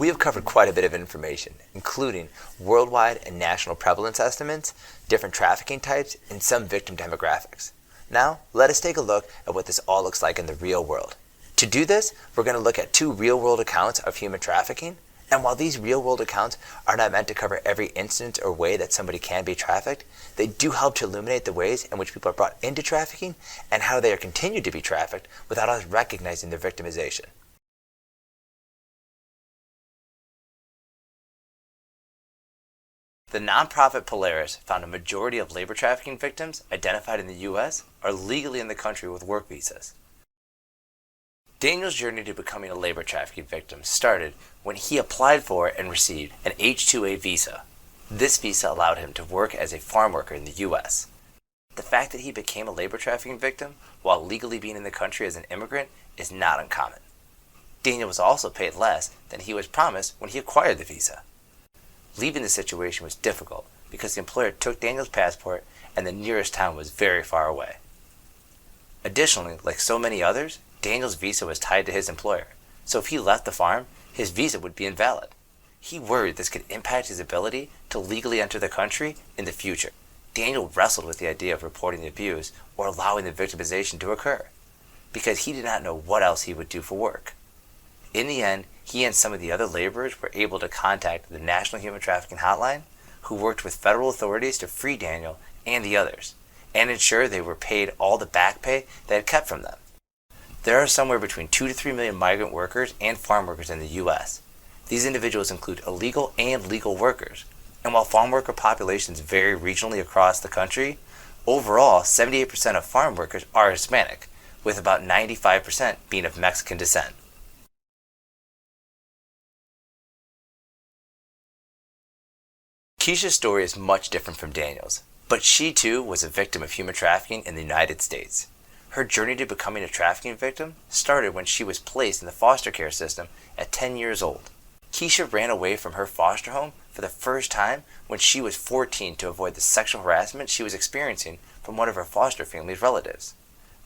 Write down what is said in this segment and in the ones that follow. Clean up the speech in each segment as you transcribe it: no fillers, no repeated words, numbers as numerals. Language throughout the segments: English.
We have covered quite a bit of information, including worldwide and national prevalence estimates, different trafficking types, and some victim demographics. Now, let us take a look at what this all looks like in the real world. To do this, we're going to look at 2 real-world accounts of human trafficking, and while these real-world accounts are not meant to cover every instance or way that somebody can be trafficked, they do help to illuminate the ways in which people are brought into trafficking and how they are continued to be trafficked without us recognizing their victimization. The nonprofit Polaris found a majority of labor trafficking victims identified in the U.S. are legally in the country with work visas. Daniel's journey to becoming a labor trafficking victim started when he applied for and received an H-2A visa. This visa allowed him to work as a farm worker in the U.S. The fact that he became a labor trafficking victim while legally being in the country as an immigrant is not uncommon. Daniel was also paid less than he was promised when he acquired the visa. Leaving the situation was difficult because the employer took Daniel's passport and the nearest town was very far away. Additionally, like so many others, Daniel's visa was tied to his employer, so if he left the farm, his visa would be invalid. He worried this could impact his ability to legally enter the country in the future. Daniel wrestled with the idea of reporting the abuse or allowing the victimization to occur, because he did not know what else he would do for work. In the end, he and some of the other laborers were able to contact the National Human Trafficking Hotline, who worked with federal authorities to free Daniel and the others, and ensure they were paid all the back pay they had kept from them. There are somewhere between 2 to 3 million migrant workers and farm workers in the U.S. These individuals include illegal and legal workers, and while farm worker populations vary regionally across the country, overall 78% of farm workers are Hispanic, with about 95% being of Mexican descent. Keisha's story is much different from Daniel's, but she too was a victim of human trafficking in the United States. Her journey to becoming a trafficking victim started when she was placed in the foster care system at 10 years old. Keisha ran away from her foster home for the first time when she was 14 to avoid the sexual harassment she was experiencing from one of her foster family's relatives.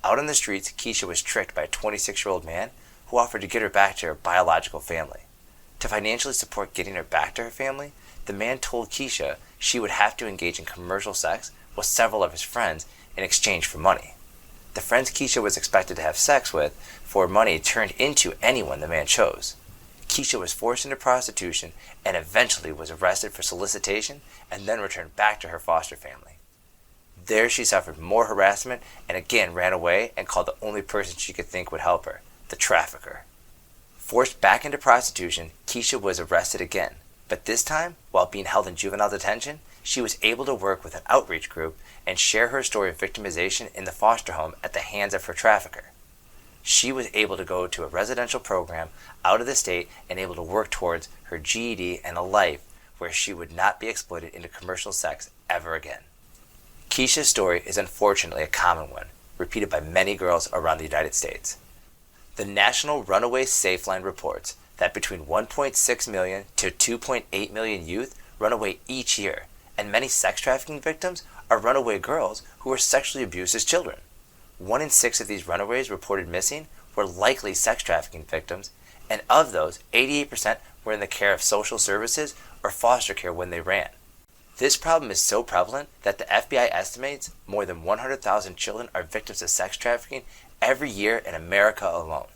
Out on the streets, Keisha was tricked by a 26-year-old man who offered to get her back to her biological family. To financially support getting her back to her family, the man told Keisha she would have to engage in commercial sex with several of his friends in exchange for money. The friends Keisha was expected to have sex with for money turned into anyone the man chose. Keisha was forced into prostitution and eventually was arrested for solicitation and then returned back to her foster family. There she suffered more harassment and again ran away and called the only person she could think would help her, the trafficker. Forced back into prostitution, Keisha was arrested again, but this time, while being held in juvenile detention, she was able to work with an outreach group and share her story of victimization in the foster home at the hands of her trafficker. She was able to go to a residential program out of the state and able to work towards her GED and a life where she would not be exploited into commercial sex ever again. Keisha's story is unfortunately a common one, repeated by many girls around the United States. The National Runaway Safe Line reports that between 1.6 million to 2.8 million youth run away each year, and many sex trafficking victims are runaway girls who were sexually abused as children. 1 in 6 of these runaways reported missing were likely sex trafficking victims, and of those, 88% were in the care of social services or foster care when they ran. This problem is so prevalent that the FBI estimates more than 100,000 children are victims of sex trafficking every year in America alone.